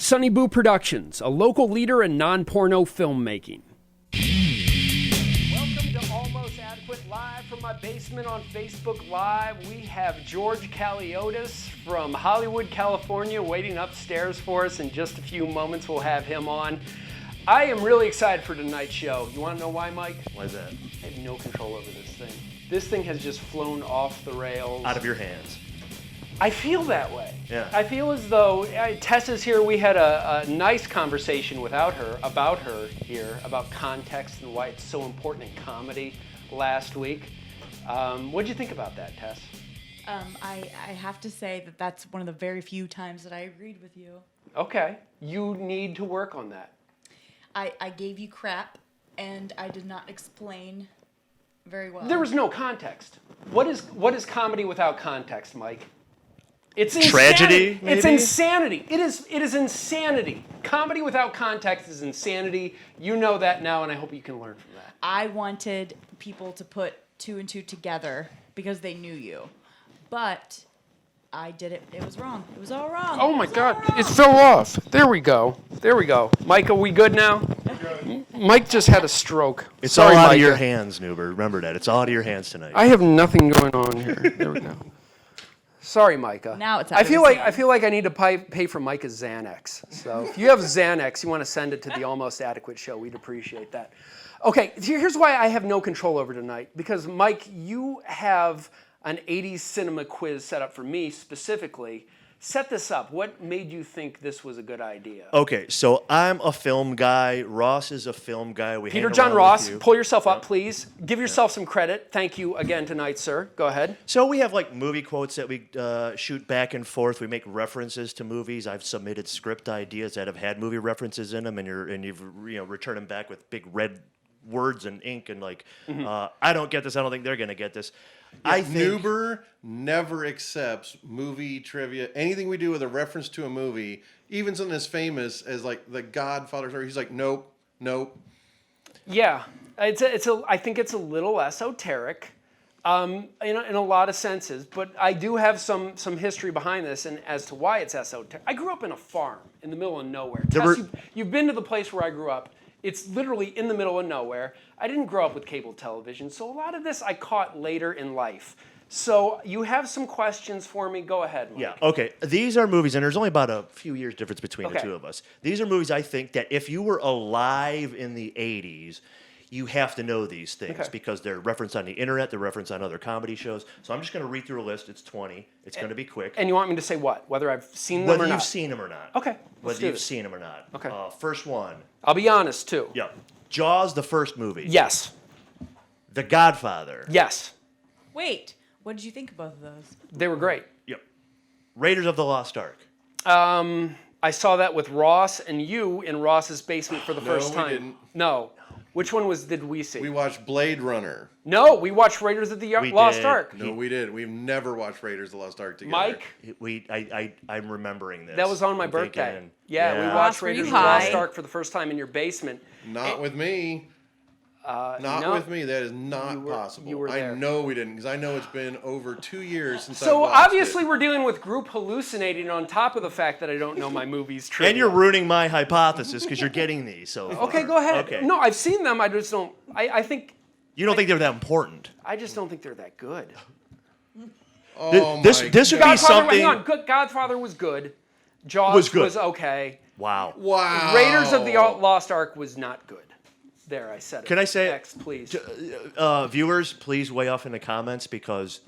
Sunny Boo Productions, a local leader in non-porno filmmaking. Welcome to Almost Adequate Live from my basement on Facebook Live. We have George Caleodis from Hollywood, California, waiting upstairs for us. In just a few moments, we'll have him on. I am really excited for tonight's show. You want to know why, Mike? Why is that? I have no control over this thing. This thing has just flown off the rails. Out of your hands. I feel that way. Yeah. I feel as though Tessa's here. We had a nice conversation about her here, about context and why it's so important in comedy last week. What did you think about that, Tess? I have to say that that's one of the very few times that I agreed with you. Okay. You need to work on that. I gave you crap, and I did not explain very well. There was no context. What is comedy without context, Mike? It's tragedy. Insanity. It's insanity. It is insanity. Comedy without context is insanity. You know that now, and I hope you can learn from that. I wanted people to put two and two together because they knew you, but I did it. It was wrong. It was all wrong. Oh my God! It fell off. There we go. There we go. Mike, are we good now? Mike just had a stroke. It's Sorry, all out Micah. of your hands, Nuber. Remember that. It's all out of your hands tonight. I have nothing going on here. There we go. Sorry, Micah. Now it's. I feel like I need to pay for Micah's Xanax. So if you have Xanax, you want to send it to the Almost Adequate show. We'd appreciate that. Okay, here's why I have no control over tonight. Because Mike, you have an 80s cinema quiz set up for me specifically. Set this up. What made you think this was a good idea? Okay, so I'm a film guy. Ross is a film guy. Peter John Ross, pull yourself up, please. Give yourself some credit. Thank you again tonight, sir. Go ahead. So we have like movie quotes that we shoot back and forth. We make references to movies. I've submitted script ideas that have had movie references in them, and you've returned them back with big red words and ink and like, I don't get this. I don't think they're gonna get this. I think Nuber never accepts movie trivia. Anything we do with a reference to a movie, even something as famous as like The Godfather story, he's like, nope. Yeah, I think it's a little esoteric, in a lot of senses. But I do have some history behind this, and as to why it's esoteric. I grew up in a farm in the middle of nowhere. Tess, you've been to the place where I grew up. It's literally in the middle of nowhere. I didn't grow up with cable television, so a lot of this I caught later in life. So you have some questions for me. Go ahead, Mike. Yeah, okay. These are movies, and there's only about a few years difference between the two of us. These are movies I think that if you were alive in the 80s, you have to know these things because they're referenced on the internet, they're referenced on other comedy shows. So I'm just going to read through a list. It's 20. It's going to be quick. And you want me to say what? Whether I've seen them or not? Whether you've seen them or not. Okay. Whether you've seen them or not. Okay. First one. I'll be honest, too. Yep. Jaws, the first movie. Yes. The Godfather. Yes. Wait, what did you think of both of those? They were great. Yep. Raiders of the Lost Ark. I saw that with Ross and you in Ross's basement for the first time. We didn't. No. Which one did we see? We watched Blade Runner. No, we watched Raiders of the Lost Ark. No, we did. We've never watched Raiders of the Lost Ark together. Mike? I'm remembering this. That was on my I'm birthday. thinking, Yeah, we watched Ross, were Raiders you of the Lost high? Ark for the first time in your basement. Not with me. No. With me. That is not possible. you were there. I know we didn't, because I know it's been over 2 years since So I watched obviously it. we're dealing with group hallucinating on top of the fact that I don't know my movies trivia. And you're ruining my hypothesis because you're getting these. So Okay, go ahead. Okay. No, I've seen them. I just don't. I think. You don't think they're that important? I just don't think they're that good. Oh this my this would God. be something. Hang on. Godfather was good. Jaws was okay. Wow. Wow. Raiders of the Lost Ark was not good. There, I said it. Can I say X, please? Viewers, please weigh off in the comments because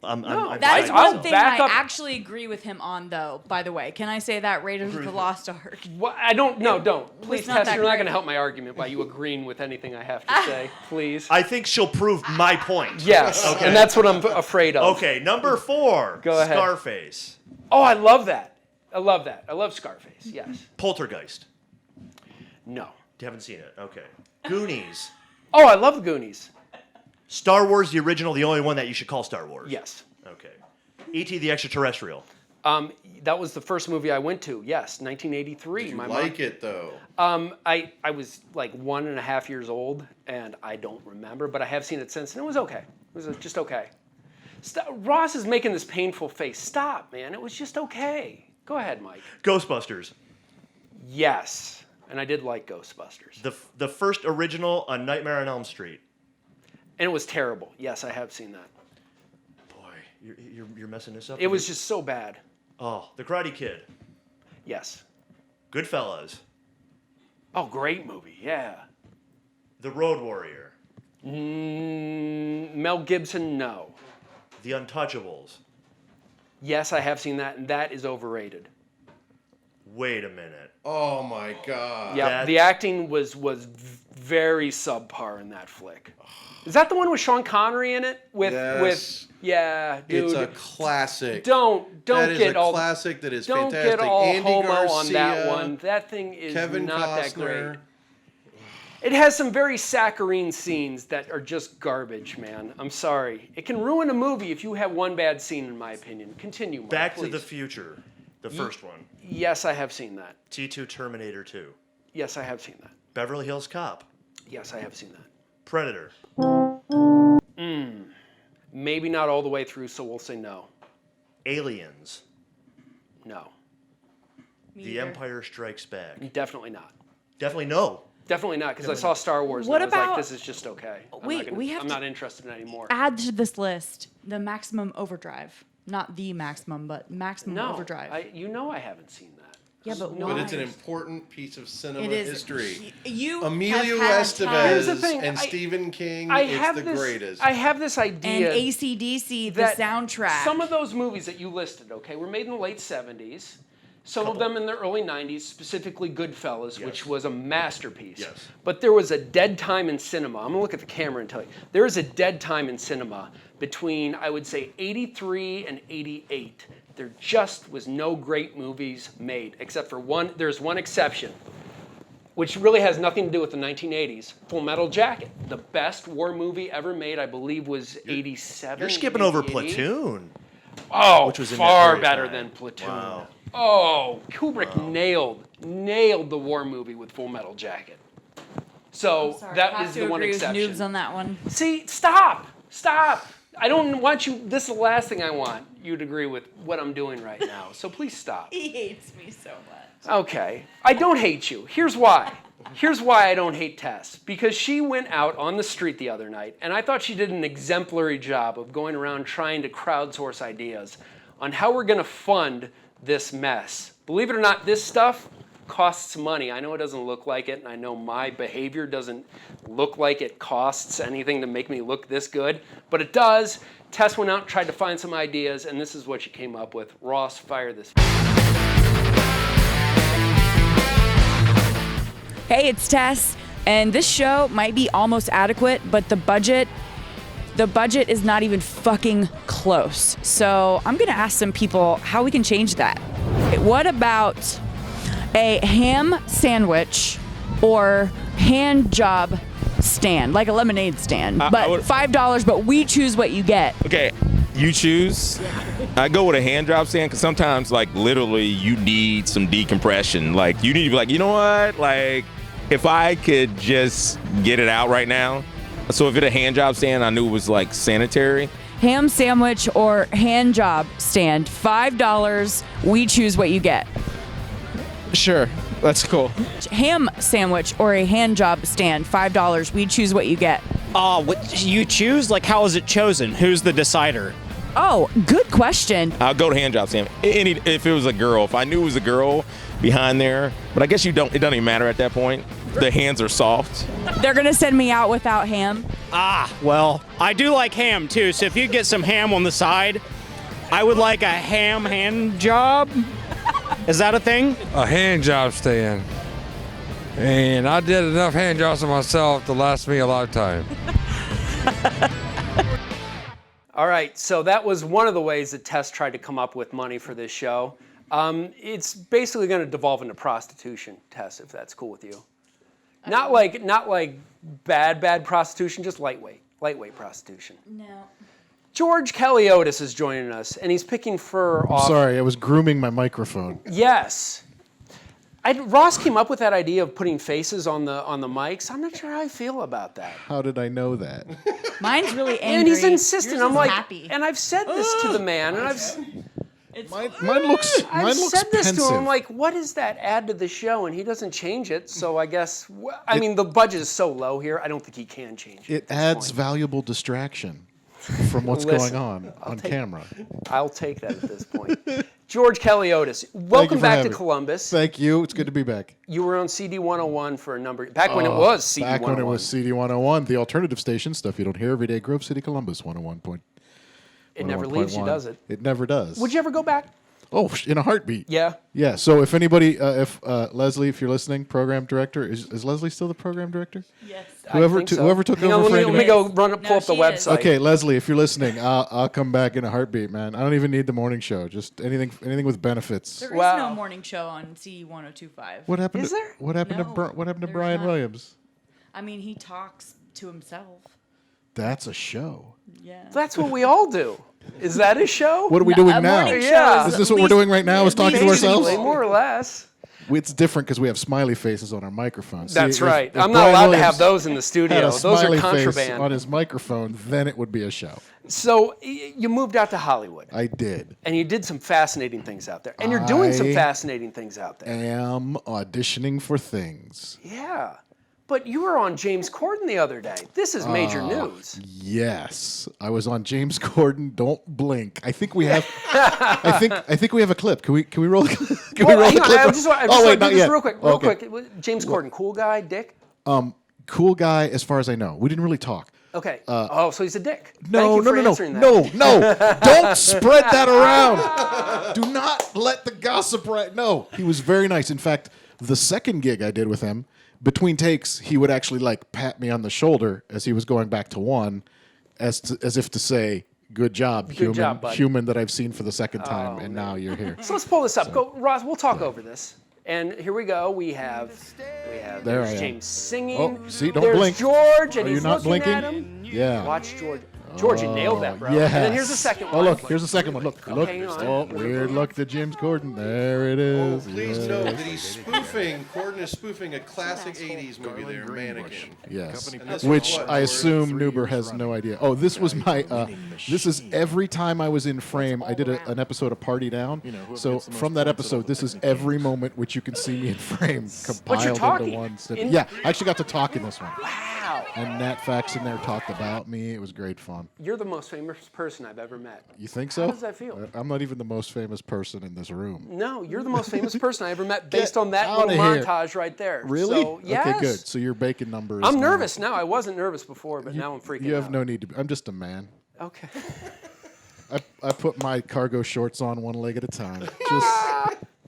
I'm That is I'll one thing back I up- actually agree with him on, though, by the way. Can I say that? Raiders of the Lost Ark. What? I don't. No, don't. Please, not Tess, that you're not great. going to help my argument by you agreeing with anything I have to say. Please. I think she'll prove my point. Yes, and that's what I'm afraid of. Okay, number 4. Go ahead. Scarface. Oh, I love that. I love that. I love Scarface. Yes. Poltergeist. No. You haven't seen it. Okay. Goonies. Oh, I love the Goonies. Star Wars, the original, the only one that you should call Star Wars. Yes. Okay. E.T. the Extraterrestrial. That was the first movie I went to. Yes, 1983. Did you My like it, though? I was like 1.5 years old, and I don't remember, but I have seen it since, and it was okay. It was just okay. Ross is making this painful face. Stop, man. It was just okay. Go ahead, Mike. Ghostbusters. Yes, and I did like Ghostbusters. The first original, A Nightmare on Elm Street. And it was terrible. Yes, I have seen that. Boy, you're messing this up. It was just so bad. Oh, The Karate Kid. Yes. Goodfellas. Oh, great movie. Yeah. The Road Warrior. Mel Gibson, no. The Untouchables. Yes, I have seen that, and that is overrated. Wait a minute. Oh my God. Yeah, the acting was very subpar in that flick. Is that the one with Sean Connery in it? Yes. Yeah, dude. It's a classic. Don't That is get a all classic that is don't fantastic. get all Andy homo Garcia, on that one. That thing is Kevin not Costner. that great. It has some very saccharine scenes that are just garbage, man. I'm sorry. It can ruin a movie if you have one bad scene, in my opinion. Continue, Mark, Back please. to the Future. The first one. Yes, I have seen that. T2 Terminator 2. Yes, I have seen that. Beverly Hills Cop. Yes, I have seen that. Predator. Maybe not all the way through, so we'll say no. Aliens. No. Me The either. Empire Strikes Back. Definitely not. Definitely no. Definitely not, because I saw Star Wars What and I was about- like, this is just okay. Wait, we have I'm to not interested in it anymore. Add to this list the Maximum Overdrive. Not the maximum, but Maximum No, Overdrive. I haven't seen that. Yeah, but No, why? But it's an important piece of cinema It is. history. You Emilio have had Here's the Estevez thing, and I- Stephen King, I it's have the this, greatest. I have this and idea AC/DC, the that soundtrack. some of those movies that you listed, okay, were made in the late 70s. Some of them in the early 90s, specifically Goodfellas, which was a masterpiece. Yes. But there was a dead time in cinema. I'm going to look at the camera and tell you. There is a dead time in cinema between, I would say, 83 and 88. There just was no great movies made, except for one. There's one exception, which really has nothing to do with the 1980s. Full Metal Jacket. The best war movie ever made, I believe, was 87. You're skipping over 88. Platoon. Oh, Which was in far that better time. than Platoon. Wow. Oh, Kubrick nailed the war movie with Full Metal Jacket. So Sorry, I that have is to the one agree with exception. Noobs on that one. See, stop. I don't want you. This is the last thing I want you to agree with what I'm doing right now. So please stop. He hates me so much. Okay. I don't hate you. Here's why. Here's why I don't hate Tess. Because she went out on the street the other night, and I thought she did an exemplary job of going around trying to crowdsource ideas on how we're going to fund this mess. Believe it or not, this stuff costs money. I know it doesn't look like it, and I know my behavior doesn't look like it costs anything to make me look this good, but it does. Tess went out and tried to find some ideas, and this is what she came up with. Ross, fire this. Hey, it's Tess, and this show might be almost adequate, but the budget is not even fucking close. So I'm gonna ask some people how we can change that. What about a ham sandwich or hand job stand, like a lemonade stand, but $5, but we choose what you get. Okay, you choose. I go with a hand job stand because sometimes, like, literally, you need some decompression. Like, you need to be like, you know what? Like, if I could just get it out right now. So if it's a hand job stand, I knew it was, like, sanitary. Ham sandwich or hand job stand, $5, we choose what you get. Sure, that's cool. Ham sandwich or a hand job stand, $5, we choose what you get. What you choose? Like, how is it chosen? Who's the decider? Oh, good question. I'll go to hand job stand. If it was a girl, if I knew it was a girl behind there, but I guess it doesn't even matter at that point. The hands are soft. They're gonna send me out without ham. Well, I do like ham too, so if you get some ham on the side, I would like a ham hand job. Is that a thing? A hand job stand. And I did enough hand jobs to myself to last me a lifetime. All right, so that was one of the ways that Tess tried to come up with money for this show. It's basically going to devolve into prostitution, Tess, if that's cool with you. Not like bad prostitution, just lightweight prostitution. No. George Caleodis is joining us, and he's picking fur off. Sorry, I was grooming my microphone. Yes. Ross came up with that idea of putting faces on the mics. I'm not sure how I feel about that. How did I know that? Mine's really angry. And he's insistent. Yours I'm is like, happy. and I've said this to the man, and Mine looks. I've Mine looks said this to pensive. him, like, what is that add to the show? And he doesn't change it. So I guess, I mean, the budget is so low here. I don't think he can change it. It at this adds point. valuable distraction from what's Listen, going on camera. I'll take that at this point. George Caleodis, welcome for back to having me. Columbus. Thank you. It's good to be back. You were on CD 101 for a number, back when it was CD 101. Back when it was CD 101, the alternative station, stuff you don't hear every day, Grove City, Columbus, 101. It never leaves you, does it? It never does. Would you ever go back? Oh, in a heartbeat. Yeah. Yeah. So if anybody, if Leslie, if you're listening, program director, is Leslie still the program director? Yes. Whoever I think so. whoever took Hang over on, for let me Andy- go pull up the she is. website. Okay, Leslie, if you're listening, I'll come back in a heartbeat, man. I don't even need the morning show. Just anything with benefits. There is Wow. no morning show on C1025. What happened? Is to, there? What happened No, to What happened to there's Brian not. Williams? I mean, he talks to himself. That's a show. Yeah. That's what we all do. Is that a show? What are we No, doing a now? morning show Yeah. Is at this what we're least- doing right now? Is at talking to least ourselves? Basically, more or less. It's different because we have smiley faces on our microphones. That's See, if- right. if I'm not Brian allowed to Williams have those in the had studio. a Those are smiley face contraband. on his microphone, then it would be a show. So you moved out to Hollywood, I did. and you did some fascinating things out there, and you're doing some I fascinating things out there. Am auditioning for things. Yeah, but you were on James Corden the other day. This is major news. Yes, I was on James Corden. Don't blink. I think we have. I think we have a clip. Can we roll? Can we roll hang the on, clip? I just want to wait, do not this yet. real quick. Okay. James Corden, cool guy, dick. Cool guy, as far as I know. We didn't really talk. Okay. So he's a dick. No, Thank you no, for no, answering no, that. no. Don't spread that around. Do not let the gossip right. No, he was very nice. In fact, the second gig I did with him, between takes, he would actually like pat me on the shoulder as he was going back to one, as if to say, "Good job, human, job, bud." human that I've seen for the second time, and now you're here." So let's pull this up. Go, Ross. We'll talk over this. And here we go. We have There there's I am. James singing. Oh, see, don't there's blink. George, and Are you he's not looking blinking? at him. Yeah. Watch George. George, you nailed that, bro. Yes. And then here's the second one. Oh, look, here's the second one. Look, look. hang on. Oh, weird look to James Corden. There it is. Please Yeah. note that he's spoofing. Corden is spoofing a classic '80s movie there, Mannequin. Yes, And this was which what, I George? assume Nuber has no idea. Oh, this was my. This is every time I was in frame. I did an episode of Party Down. So from that episode, this is every moment which you can see me in frame But you're compiled talking. into one. Snippet. In- Yeah, I actually got to talk in this one. Wow. And Nat Fax in there talked about me. It was great fun. You're the most famous person I've ever met. You think so? How does that feel? I'm not even the most famous person in this room. No, you're the most famous person I ever met based on that outta little here. montage right there. Really? So, yes. Okay, good. So your bacon number is. I'm now- nervous now. I wasn't nervous before, but now I'm freaking You have out. no need to be. I'm just a man. Okay. I put my cargo shorts on one leg at a time,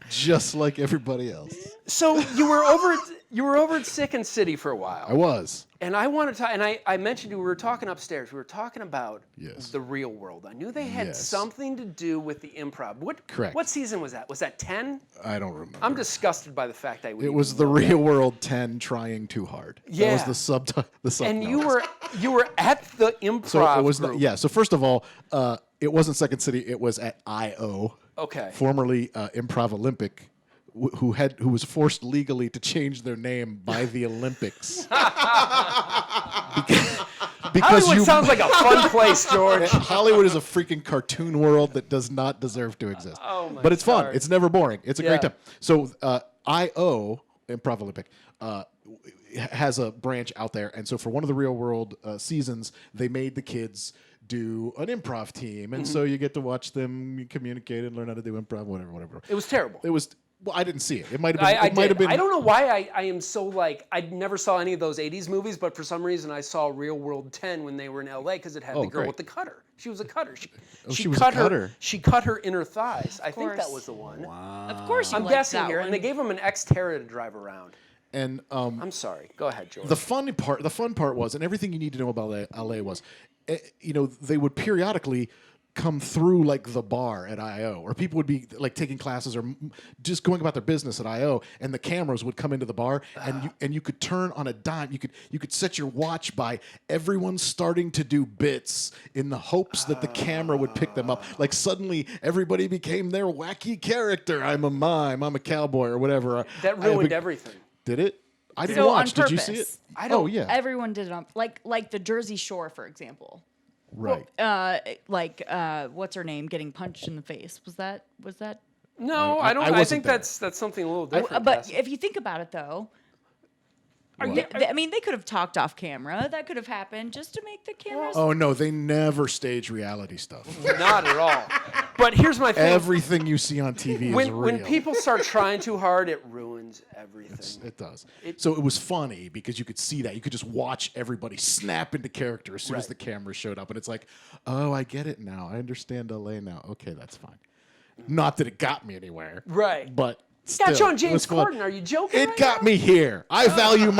just like everybody else. So you were over at Sick City for a while. I was. And I wanted to, and I mentioned you, we were talking upstairs. We were talking about Yes. the real world. I knew they had Yes. something to do with the improv. Correct. What season was that? Was that 10? I don't remember. I'm disgusted by the fact I would. It was even the know real that. world 10 trying too hard. That Yeah. was the subtitle. And you were at the improv. So it was group. not, yeah. So first of all, it wasn't Second City. It was at IO. Okay. Formerly Improv Olympic, who was forced legally to change their name by the Olympics. because Hollywood sounds like a fun place, George. Hollywood is a freaking cartoon world that does not deserve to exist. Oh, my but it's fun. stars. It's never boring. It's a Yeah. great time. So IO, Improv Olympic, has a branch out there. And so for one of the real world seasons, they made the kids do an improv team. And so you get to watch them communicate and learn how to do improv, whatever. It was terrible. It was, well, I didn't see it. It might have been. I it might have did. been. I don't know why I am so like, I never saw any of those 80s movies, but for some reason I saw Real World 10 when they were in LA because it had the girl great. with the cutter. She was a cutter. she was a cutter. She cut her inner thighs. I think that course. was the one. Of course you I'm liked guessing that here. one. And they gave him an Xterra to drive around. And I'm sorry. Go ahead, George. the fun part was, and everything you need to know about LA was, they would periodically come through like the bar at IO, or people would be like taking classes or just going about their business at IO, and the cameras would come into the bar, and you could turn on a dime. You could set your watch by everyone starting to do bits in the hopes that the camera would pick them up. Like suddenly everybody became their wacky character. I'm a mime. I'm a cowboy, or whatever. that ruined everything. Did it? I didn't So on watch. Did you see it? purpose. I don't- Oh yeah. Everyone did it on like the Jersey Shore, for example. Right. What's her name getting punched in the face? Was that? No, I I don't. I, wasn't think there. that's something a little different. But Cassie. if you think about it, though, What? I mean, they could have talked off camera. That could have happened just to make the cameras. Oh no, they never stage reality stuff. Not at all. But here's my thing. Everything you see on TV is real. When people start trying too hard, it ruins everything. It does. So it was funny because you could see that. You could just watch everybody snap into character as soon as Right. the camera showed up. And it's like, oh, I get it now. I understand LA now. Okay, that's fine. Not that it got me anywhere. Right. But Got you still, on it James was fun. Corden. Are you joking? It right got now? me here. I value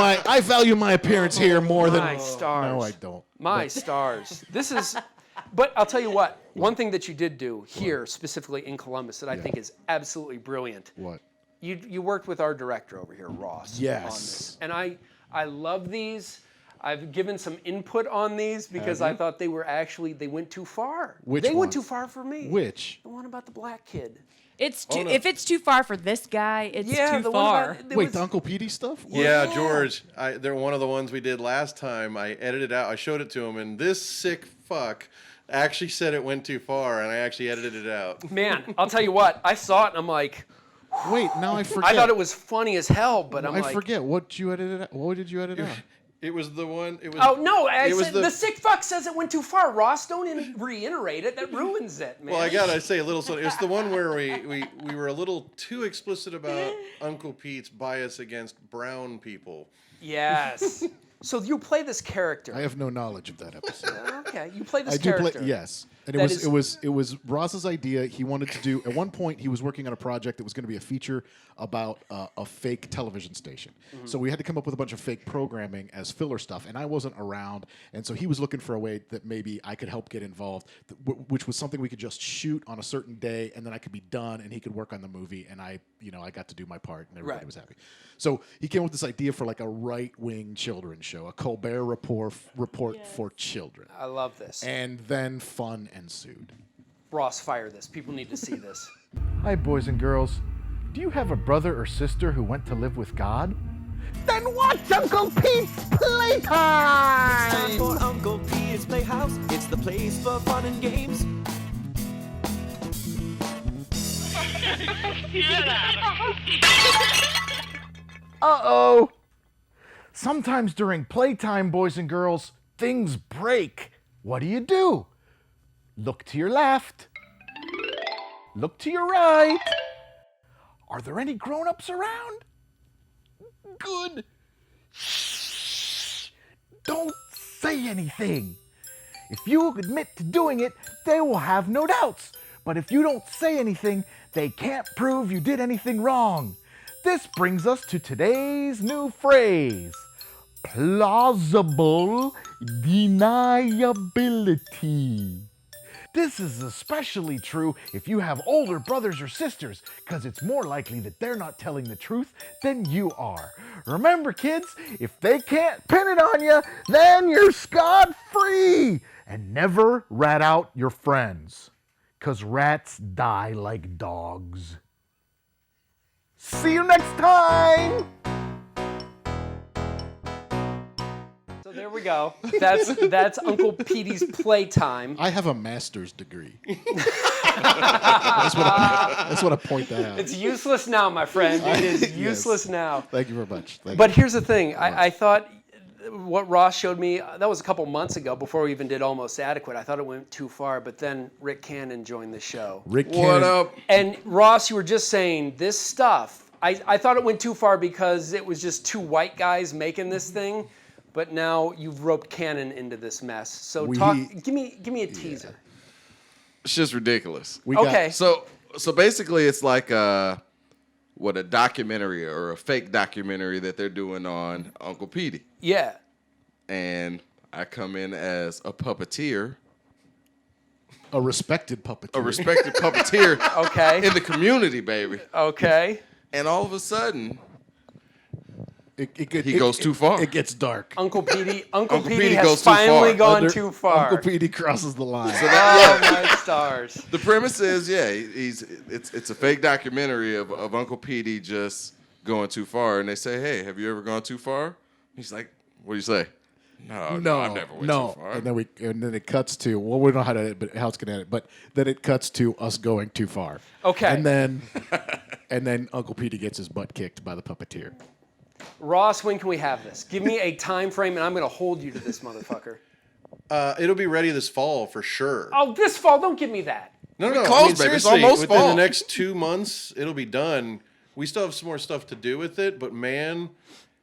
my appearance here more than My stars. No, I don't. My stars. This is. But I'll tell you what. One thing that you did do here, specifically in Columbus, that I think is absolutely brilliant. What? You worked with our director over here, Ross. Yes. On this. And I love these. I've given some input on these because Have I you? thought they went too far. Which they went ones? too far for me. Which? The one about the black kid. It's Oh, too, no. if it's too far for this guy, it's Yeah, too the one far. about, Wait, the Uncle Petey stuff? Yeah, George. They're one of the ones we did last time. I edited out. I showed it to him, and this sick fuck actually said it went too far, and I actually edited it out. Man, I'll tell you what. I saw it and I'm like, Wait, now I forget. I thought it was funny as hell, but I'm I like, forget what you edited. What did you edit out? It was the one. It was. oh no! I it was said the sick fuck says it went too far. Ross, don't reiterate it. That ruins it, man. Well, I gotta say a little something. It's the one where we were a little too explicit about Uncle Pete's bias against brown people. Yes. So you play this character. I have no knowledge of that episode. Okay, you play this I do character. play. Yes, and That it was Ross's idea. He wanted to do. At one point, he was working on a project that was going to be a feature about a fake television station. Mm-hmm. So we had to come up with a bunch of fake programming as filler stuff, and I wasn't around, and so he was looking for a way that maybe I could help get involved, which was something we could just shoot on a certain day, and then I could be done, and he could work on the movie, and I got to do my part, and everybody Right. was happy. So he came up with this idea for like a right-wing children's show, a Colbert report for children. I love this. And then fun ensued. Ross, fire this. People need to see this. Hi, boys and girls. Do you have a brother or sister who went to live with God? Then watch Uncle Pete's Playtime! Time for Uncle Pete's Playhouse. It's the place for fun and games. Uh-oh! Sometimes during playtime, boys and girls, things break. What do? Look to your left. Look to your right. Are there any grown-ups around? Good. Shh. Don't say anything. If you admit to doing it, they will have no doubts. But if you don't say anything, they can't prove you did anything wrong. This brings us to today's new phrase, plausible deniability. This is especially true if you have older brothers or sisters, because it's more likely that they're not telling the truth than you are. Remember, kids, if they can't pin it on you, then you're scot-free. And never rat out your friends, because rats die like dogs. See you next time! So there we go. That's Uncle Petey's Playtime. I have a master's degree. That's what I point that out. It's useless now, my friend. It is Yes. useless now. Thank you very much. Thank But you. here's the thing. I thought what Ross showed me, that was a couple months ago before we even did Almost Adequate. I thought it went too far, but then Rick Cannon joined the show. Rick What Cannon- up? And Ross, you were just saying this stuff. I thought it went too far because it was just two white guys making this thing, but now you've roped Cannon into this mess. So give me a teaser. It's just ridiculous. Okay. So basically, it's like a documentary or a fake documentary that they're doing on Uncle Petey, Yeah. and I come in as a puppeteer, a respected puppeteer. a respected puppeteer, Okay. in the community, baby. Okay. And all of a sudden, He goes too far. It gets dark. Uncle Petey Petey has goes too finally far. gone too far. Uncle Petey crosses the line. Oh my stars. the premise is, it's a fake documentary of Uncle Petey just going too far, and they say, "Hey, have you ever gone too far?" He's like, "What do you say?" No, I never went too far. And then it cuts to we don't know how it's gonna end it, but then it cuts to us going too far. Okay. And then Uncle Petey gets his butt kicked by the puppeteer. Ross, when can we have this? Give me a time frame, and I'm going to hold you to this motherfucker. It'll be ready this fall for sure. Oh, this fall? Don't give me that. No, close, baby. It's seriously, almost within fall. the next 2 months, it'll be done. We still have some more stuff to do with it, but man,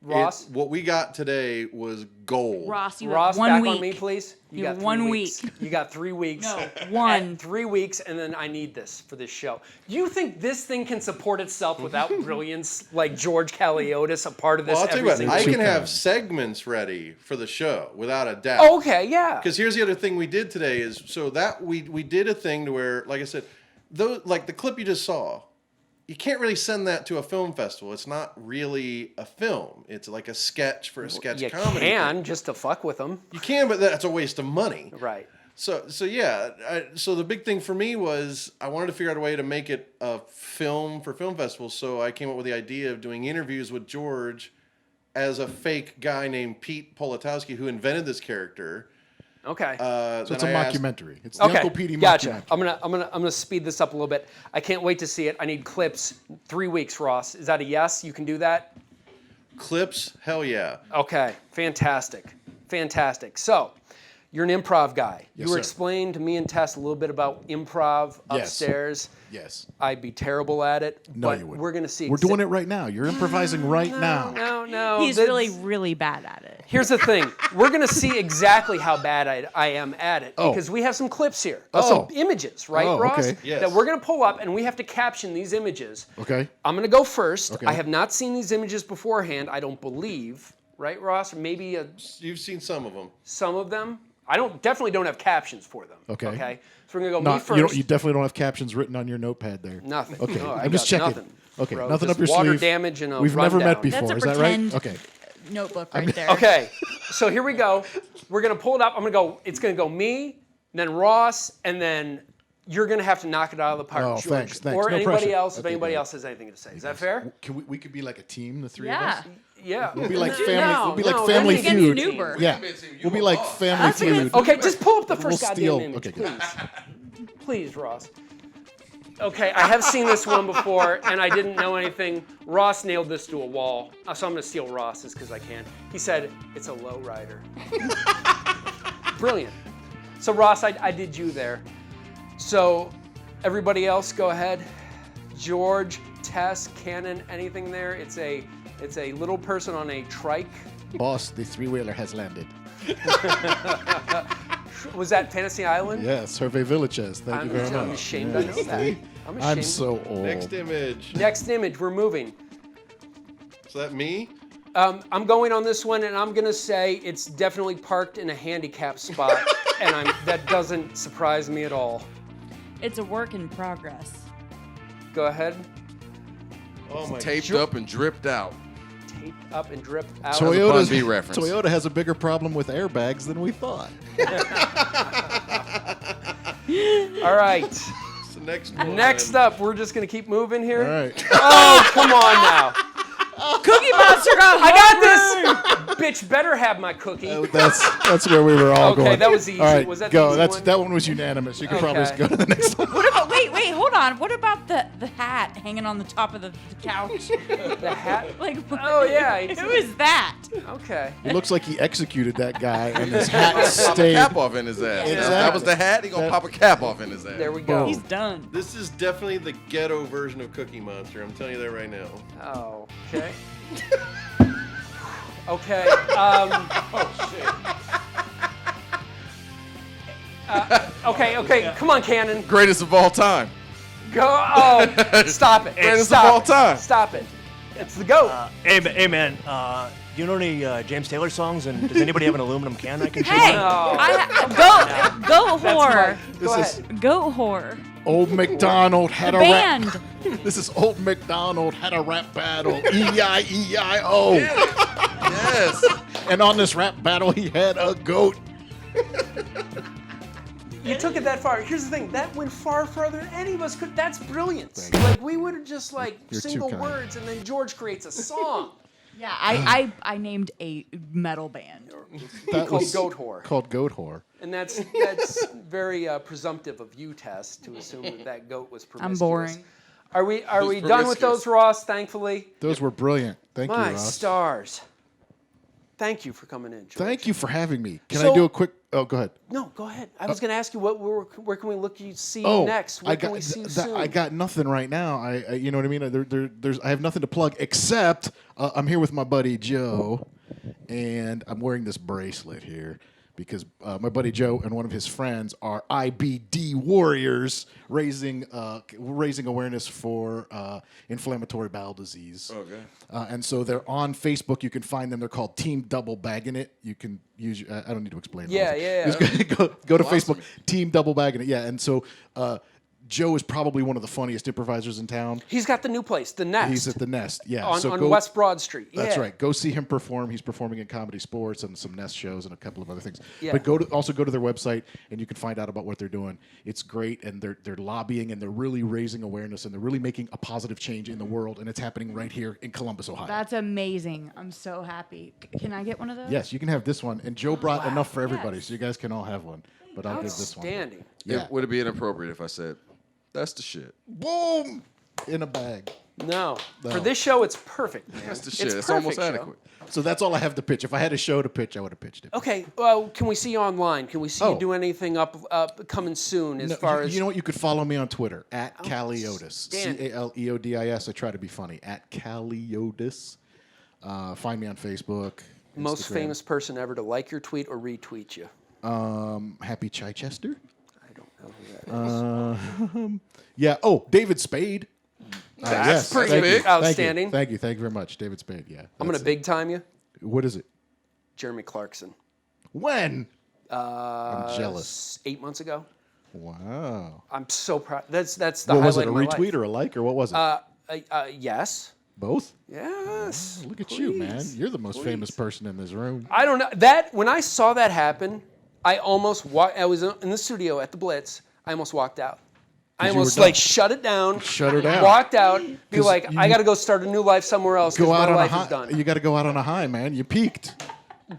Ross? what we got today was gold. Ross, you Ross, have 1 back week. on me, please. You got have 3 1 weeks. week. You got 3 weeks. No, 1. And 3 weeks, and then I need this for this show. You think this thing can support itself without brilliance like George Caleodis, a part of this Well, I'll tell you every what, single I week? can have segments ready for the show without a doubt. Oh, okay, yeah. Because here's the other thing we did today is so that we did a thing to where, like I said, like the clip you just saw, you can't really send that to a film festival. It's not really a film. It's like a sketch for a sketch You comedy. can, thing. just to fuck with them. You can, but that's a waste of money. Right. So yeah. So the big thing for me was I wanted to figure out a way to make it a film for film festivals. So I came up with the idea of doing interviews with George as a fake guy named Pete Politowski who invented this character. Okay. So it's a mockumentary. It's the Okay, Uncle Petey gotcha. mockumentary. I'm gonna speed this up a little bit. I can't wait to see it. I need clips. 3 weeks, Ross. Is that a yes? You can do that? Clips, hell yeah. Okay, fantastic. So, you're an improv guy. Yes, you were sir. explaining to me and Tess a little bit about improv Yes. upstairs. Yes. I'd be terrible at it. No, but you wouldn't. we're gonna see. We're doing it right now. You're improvising right now. No. He's really, really bad at it. Here's the thing. We're going to see exactly how bad I am at it. Oh. Because we have some clips here. Oh. Some images, right, Oh, Ross? okay. Yes. That we're going to pull up, and we have to caption these images. Okay. I'm going to go first. Okay. I have not seen these images beforehand, I don't believe. Right, Ross? Maybe You've seen some of them. some of them. I definitely don't have captions for them. Okay. Okay. So we're going to go me You, first. you definitely don't have captions written on your notepad there. Nothing. Okay. No, I I'm just got checking. nothing, Okay. bro. Nothing Just up your water sleeve. damage and a We've never met rundown. before. That's a Is that right? pretend Okay. notebook right there. Okay, so here we go. We're gonna pull it up. It's gonna go me, then Ross, and then you're gonna have to knock it out of the park, Oh, George. thanks. Or No anybody pressure. else, if Okay, anybody good. else has anything to say. Is that fair? Can we could be like a team, the three Yeah. of us? Yeah. We'll be like family. No, we'll be like no, family that's feud. against Nuber. Yeah. We'll be like family That's against- feud. Okay, just pull up the first We'll goddamn steal- image, okay, good. please. Please, Ross. Okay, I have seen this one before, and I didn't know anything. Ross nailed this to a wall, so I'm gonna steal Ross's because I can. He said, it's a low rider. Brilliant. So Ross, I did you there. So everybody else, go ahead. George, Tess, Cannon, anything there? It's a little person on a trike. Boss, the three-wheeler has landed. Was that Fantasy Island? Yes, Hervé Villachez. Thank you very much. I'm ashamed I know that. I'm ashamed. I'm so old. Next image. Next image, we're moving. Is that me? I'm going on this one, and I'm gonna say it's definitely parked in a handicap spot, and that doesn't surprise me at all. It's a work in progress. Go ahead. Oh my Taped up and dripped out. Taped up and dripped out. Bun B reference. Toyota has a bigger problem with airbags than we thought. All right. It's the next one. Next up, we're just gonna keep moving here. All right. Oh, come on now. Cookie Monster got I got this. Bitch, better have my cookie. That's where we were all Okay, going. that was easy. All right, Was that the go. easy That's one? that one was unanimous. You can probably just Okay. go to the next one. What about, wait, hold on. What about the hat hanging on the top of the couch? The hat. Like, Oh, yeah, Who is that? Okay. It looks like he executed that guy, and his hat Pop a stayed. cap off in his ass. Exactly. That was the hat. He gonna pop a cap off in his ass. There we go. He's done. This is definitely the ghetto version of Cookie Monster. I'm telling you that right now. Oh, okay. Okay. Okay. Come on, Cannon. Greatest of all time. Go. Oh, stop it. Greatest Stop of all it. time. Stop it. It's the goat. Hey man, do you know any James Taylor songs? And does anybody have an aluminum can I can shoot? Hey, No. go whore. Go ahead. Go whore. Old MacDonald had a Band. rap. This is Old MacDonald had a rap battle. E-I-E-I-O. Yes. And on this rap battle, he had a goat. You took it that far. Here's the thing. That went far further than any of us could. That's brilliance. Thank you. Like, we would have just, like, You're too single kind. words, and then George creates a song. Yeah, I named a metal band. Called Goat Whore. Called Goat Whore. And that's very presumptive of you, Tess, to assume that goat was promiscuous. I'm boring. Are we done with those, Ross? Thankfully. Those were brilliant. Thank you, My Ross. stars. Thank you for coming in, George. Thank you for having me. Can I do a quick? Oh, go ahead. No, go ahead. I was going to ask you where can we look you see Oh, next? Where can we see you soon? I got nothing right now. I you know what I mean. I have nothing to plug except I'm here with my buddy Joe, and I'm wearing this bracelet here because my buddy Joe and one of his friends are IBD warriors, raising awareness for inflammatory bowel disease. Okay. And so they're on Facebook. You can find them. They're called Team Double Bagging It. You can use. I don't need to explain. Yeah. Just go to Facebook. Team Double Bagging It. Yeah. And so Joe is probably one of the funniest improvisers in town. He's got the new place, the Nest. He's at the Nest. Yeah. On West Broad Street. That's Yeah. right. Go see him perform. He's performing in Comedy Sports and some Nest shows and a couple of other things. Yeah. But also go to their website and you can find out about what they're doing. It's great, and they're lobbying and they're really raising awareness and they're really making a positive change in the world, and it's happening right here in Columbus, Ohio. That's amazing. I'm so happy. Can I get one of those? Yes, you can have this one, and Joe brought enough for everybody, so you guys can all have one. But I'll give this one. Outstanding. Yeah. Would it be inappropriate if I said, "That's the shit"? Boom! In a bag. No. For this show, it's perfect, man. That's the shit. It's perfect, almost Joe. adequate. So that's all I have to pitch. If I had a show to pitch, I would have pitched it. Okay. Well, can we see you online? Can we see you Oh. do anything up coming soon? As No, far as you know what? You could follow me on Twitter at Caleodis. outstanding. Caleodis. I try to be funny. At Caleodis. Find me on Facebook. most Instagram. famous person ever to like your tweet or retweet you? Happy Chichester. I don't know who that is. Yeah. Oh, David Spade. That's pretty thank you. outstanding. Thank you. Thank you very much, David Spade. Yeah. I'm going to big time you. What is it? Jeremy Clarkson. When? I'm jealous. 8 months ago. Wow. I'm so proud. That's the What highlight was it? A of my retweet life. or a like or what was it? Yes. Both? Yes. Look at you, man. Please. You're the most famous person in this room. I don't know that when I saw that happen, I almost I was in the studio at the Blitz. I almost walked out. I 'Cause you almost were done. like shut it down. Shut her down. Walked out. Be 'Cause like, I got to go start a new life somewhere else because Go out my on a life high. is done. You got to go out on a high, man. You peaked.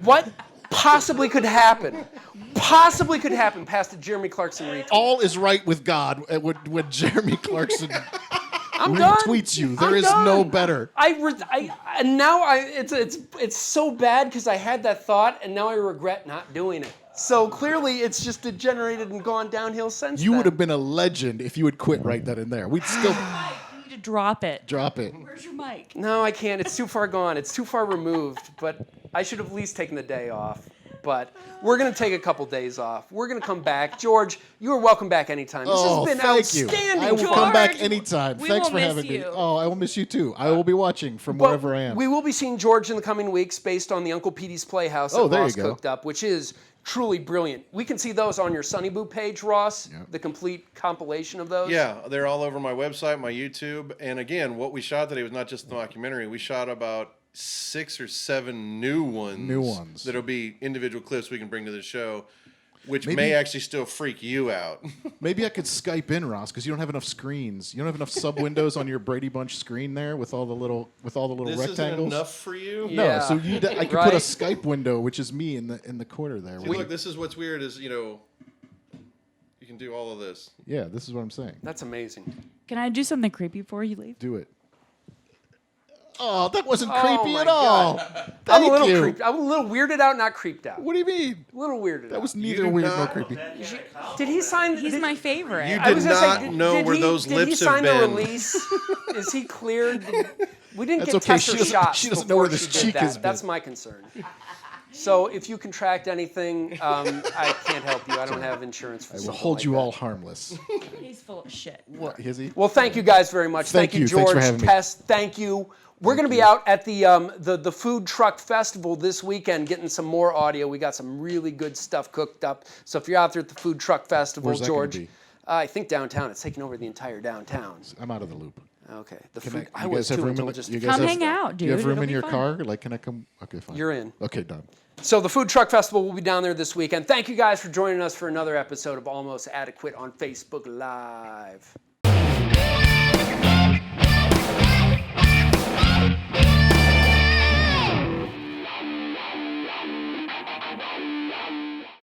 What possibly could happen? Possibly could happen past the Jeremy Clarkson retweet. All is right with God when Jeremy Clarkson I'm done. retweets you. I'm There is done. no better. And now it's so bad because I had that thought and now I regret not doing it. So clearly it's just degenerated and gone downhill since You then. would have been a legend if you had quit right then and there. We'd still You need to drop it. drop it. Where's your mic? No, I can't. It's too far gone. It's too far removed. But I should have at least taken the day off. But we're going to take a couple days off. We're going to come back. George, you are welcome back anytime. This has been thank you. outstanding, I will George. come back anytime. We Thanks will for miss having me. you. Oh, I will miss you too. I will be watching from But wherever I am. we will be seeing George in the coming weeks based on the Uncle Petey's Playhouse Oh, that there Ross you go. cooked up, which is truly brilliant. We can see those on your Sunny Boo page, Ross, the complete compilation of those. Yeah, they're all over my website, my YouTube. And again, what we shot today was not just the documentary. We shot about 6 or 7 new ones. That'll be individual clips we can bring to the show, which may actually still freak you out. Maybe I could Skype in, Ross, because you don't have enough screens. You don't have enough sub windows on your Brady Bunch screen there with all the little This rectangles. isn't enough for you? No, Yeah. so I could put a Skype window, which is me in the corner there. See, look, this is what's weird is, you can do all of this. Yeah, this is what I'm saying. That's amazing. Can I do something creepy before you leave? Do it. Oh, that wasn't Oh creepy my at all. I'm Thank a little you. creeped. I'm a little weirded out, not creeped out. What do you mean? A little weirded That out. was neither do weird nor not- creepy. Did he sign? He's my favorite. You I did was gonna say, not know where those did he lips have sign the been. release? Is he cleared? We didn't That's get okay. Tessa She doesn't- shots she doesn't before know where this she did cheek that. has been. That's my concern. So if you contract anything, I can't help you. I don't have insurance for I will something hold like you that. all harmless. He's full of shit. What is he? Well, thank you guys very much. Thank you. George. Thanks for having me. Tess, thank you. We're going to be out at the Food Truck Festival this weekend getting some more audio. We got some really good stuff cooked up. So if you're out there at the Food Truck Festival, Where's that gonna George, be? I think downtown. It's taking over the entire downtown. I'm out of the loop. Okay. The Can food. I, I you was guys have too room until in just you a guys Come have, hang out, Do you have dude. room It'll in be your fun. car? Like, can I come? Okay, fine. You're in. Okay, done. So the Food Truck Festival will be down there this weekend. Thank you guys for joining us for another episode of Almost Adequate on Facebook Live.